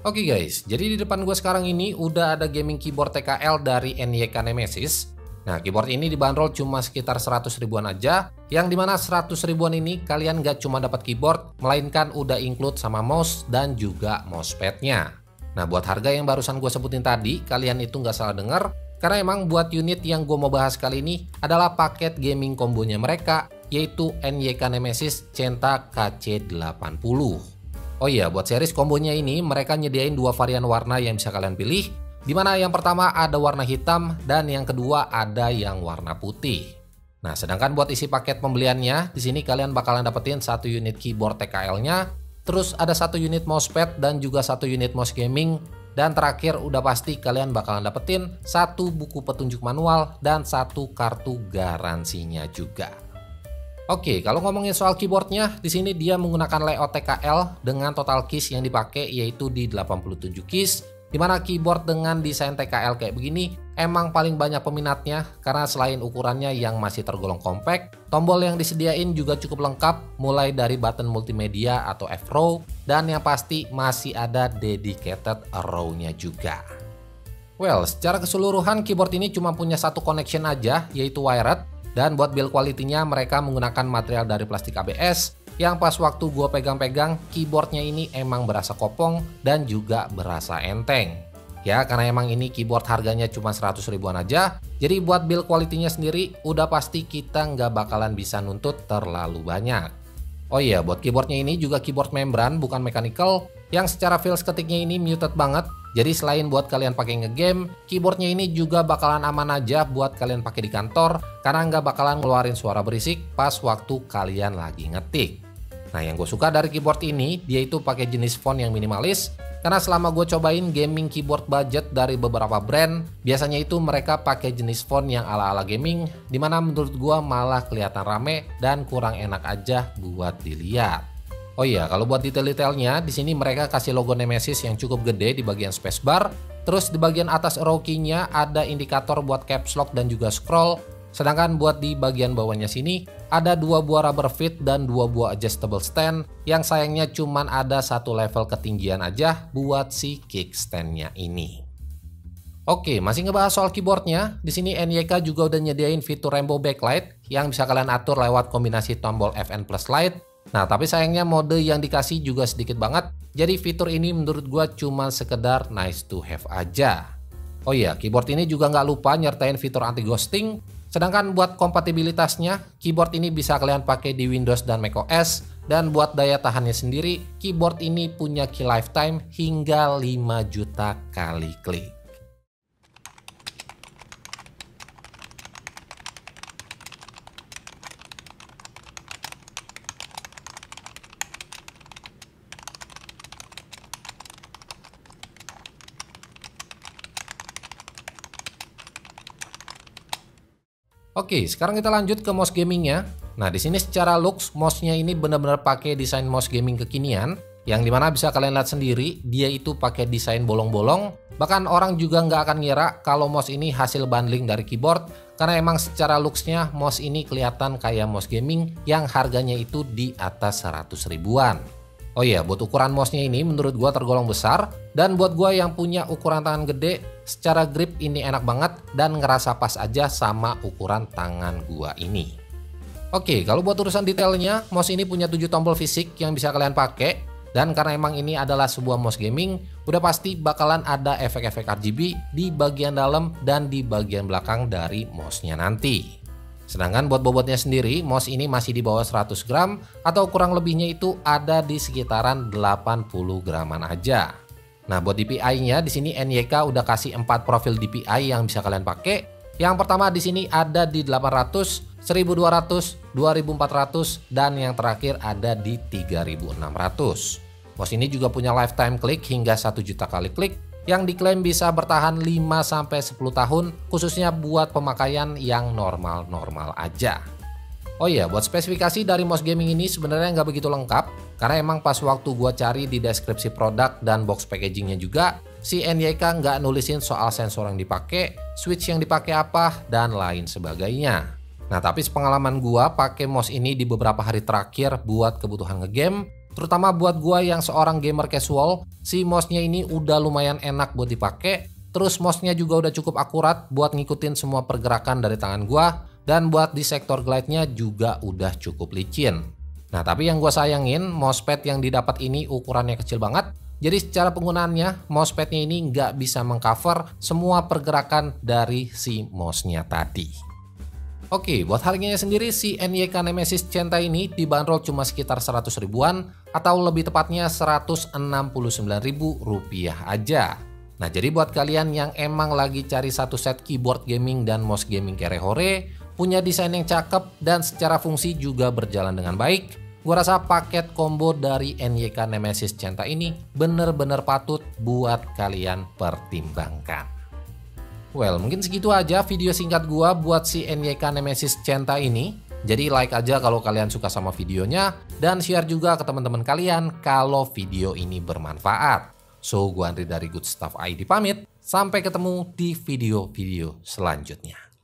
Oke guys, jadi di depan gue sekarang ini udah ada gaming keyboard TKL dari NYK Nemesis. Nah, keyboard ini dibanderol cuma sekitar 100 ribuan aja, yang dimana 100 ribuan ini kalian gak cuma dapat keyboard, melainkan udah include sama mouse dan juga mousepadnya. Nah, buat harga yang barusan gue sebutin tadi, kalian itu gak salah denger, karena emang buat unit yang gue mau bahas kali ini adalah paket gaming kombonya mereka, yaitu NYK Nemesis Centa KC80. Oh iya, buat series kombonya ini mereka nyediain dua varian warna yang bisa kalian pilih, dimana yang pertama ada warna hitam dan yang kedua ada yang warna putih. Nah, sedangkan buat isi paket pembeliannya, di sini kalian bakalan dapetin satu unit keyboard TKL-nya, terus ada satu unit mousepad dan juga satu unit mouse gaming, dan terakhir udah pasti kalian bakalan dapetin satu buku petunjuk manual dan satu kartu garansinya juga. Oke, kalau ngomongin soal keyboardnya, di sini dia menggunakan layout TKL dengan total keys yang dipakai yaitu di 87 keys, dimana keyboard dengan desain TKL kayak begini emang paling banyak peminatnya karena selain ukurannya yang masih tergolong compact, tombol yang disediain juga cukup lengkap mulai dari button multimedia atau F-row dan yang pasti masih ada dedicated row-nya juga. Well, secara keseluruhan keyboard ini cuma punya satu connection aja yaitu wired. Dan buat build quality-nya mereka menggunakan material dari plastik ABS yang pas waktu gue pegang-pegang keyboardnya ini emang berasa kopong dan juga berasa enteng. Ya, karena emang ini keyboard harganya cuma 100 ribuan aja, jadi buat build quality-nya sendiri udah pasti kita nggak bakalan bisa nuntut terlalu banyak. Oh iya, buat keyboardnya ini juga keyboard membran bukan mechanical, yang secara feels ketiknya ini muted banget. Jadi selain buat kalian pakai ngegame, keyboardnya ini juga bakalan aman aja buat kalian pakai di kantor karena nggak bakalan ngeluarin suara berisik pas waktu kalian lagi ngetik. Nah, yang gue suka dari keyboard ini, dia itu pakai jenis font yang minimalis karena selama gue cobain gaming keyboard budget dari beberapa brand, biasanya itu mereka pakai jenis font yang ala-ala gaming, dimana menurut gue malah kelihatan rame dan kurang enak aja buat dilihat. Oh iya, kalau buat detail-detailnya, di sini mereka kasih logo Nemesis yang cukup gede di bagian spacebar. Terus di bagian atas arrow key-nya ada indikator buat caps lock dan juga scroll. Sedangkan buat di bagian bawahnya sini ada dua buah rubber feet dan dua buah adjustable stand yang sayangnya cuman ada satu level ketinggian aja buat si kickstand-nya ini. Oke, masih ngebahas soal keyboardnya. Di sini NYK juga udah nyediain fitur rainbow backlight yang bisa kalian atur lewat kombinasi tombol FN plus light. Nah, tapi sayangnya mode yang dikasih juga sedikit banget, jadi fitur ini menurut gua cuma sekedar nice to have aja. Oh iya, keyboard ini juga nggak lupa nyertain fitur anti ghosting, sedangkan buat kompatibilitasnya, keyboard ini bisa kalian pakai di Windows dan macOS, dan buat daya tahannya sendiri, keyboard ini punya key lifetime hingga 5 juta kali klik. Oke, sekarang kita lanjut ke mouse gamingnya. Nah, di sini secara looks, mouse-nya ini benar-benar pakai desain mouse gaming kekinian, yang dimana bisa kalian lihat sendiri, dia itu pakai desain bolong-bolong. Bahkan orang juga nggak akan ngira kalau mouse ini hasil bundling dari keyboard, karena emang secara looks-nya mouse ini kelihatan kayak mouse gaming yang harganya itu di atas 100 ribuan. Oh iya, buat ukuran mouse-nya ini menurut gua tergolong besar, dan buat gua yang punya ukuran tangan gede, secara grip ini enak banget dan ngerasa pas aja sama ukuran tangan gua ini. Oke, kalau buat urusan detailnya, mouse ini punya 7 tombol fisik yang bisa kalian pakai, dan karena emang ini adalah sebuah mouse gaming, udah pasti bakalan ada efek-efek RGB di bagian dalam dan di bagian belakang dari mouse-nya nanti. Sedangkan buat bobotnya sendiri, mouse ini masih di bawah 100 gram atau kurang lebihnya itu ada di sekitaran 80 graman aja. Nah, buat DPI-nya di sini NYK udah kasih 4 profil DPI yang bisa kalian pakai. Yang pertama di sini ada di 800, 1200, 2400 dan yang terakhir ada di 3600. Mouse ini juga punya lifetime klik hingga 1 juta kali klik yang diklaim bisa bertahan 5-10 tahun khususnya buat pemakaian yang normal-normal aja. Oh iya, buat spesifikasi dari mouse gaming ini sebenarnya nggak begitu lengkap karena emang pas waktu gua cari di deskripsi produk dan box packagingnya juga si NYK nggak nulisin soal sensor yang dipakai, switch yang dipakai apa, dan lain sebagainya. Nah, tapi sepengalaman gua pakai mouse ini di beberapa hari terakhir buat kebutuhan ngegame, Terutama buat gua yang seorang gamer casual, si mouse-nya ini udah lumayan enak buat dipakai. Terus mouse-nya juga udah cukup akurat buat ngikutin semua pergerakan dari tangan gua. Dan buat di sektor glide-nya juga udah cukup licin. Nah, tapi yang gua sayangin, mousepad yang didapat ini ukurannya kecil banget. Jadi secara penggunaannya, mousepadnya ini nggak bisa mengcover semua pergerakan dari si mouse-nya tadi. Oke, buat harganya sendiri si NYK Nemesis Centa ini dibanderol cuma sekitar 100 ribuan atau lebih tepatnya Rp169.000 aja. Nah, jadi buat kalian yang emang lagi cari satu set keyboard gaming dan mouse gaming kere-hore, punya desain yang cakep dan secara fungsi juga berjalan dengan baik, gua rasa paket combo dari NYK Nemesis Centa ini bener-bener patut buat kalian pertimbangkan. Well, mungkin segitu aja video singkat gua buat si NYK Nemesis Centa ini. Jadi like aja kalau kalian suka sama videonya dan share juga ke teman-teman kalian kalau video ini bermanfaat. So, gua Andri dari Good Stuff ID pamit. Sampai ketemu di video-video selanjutnya.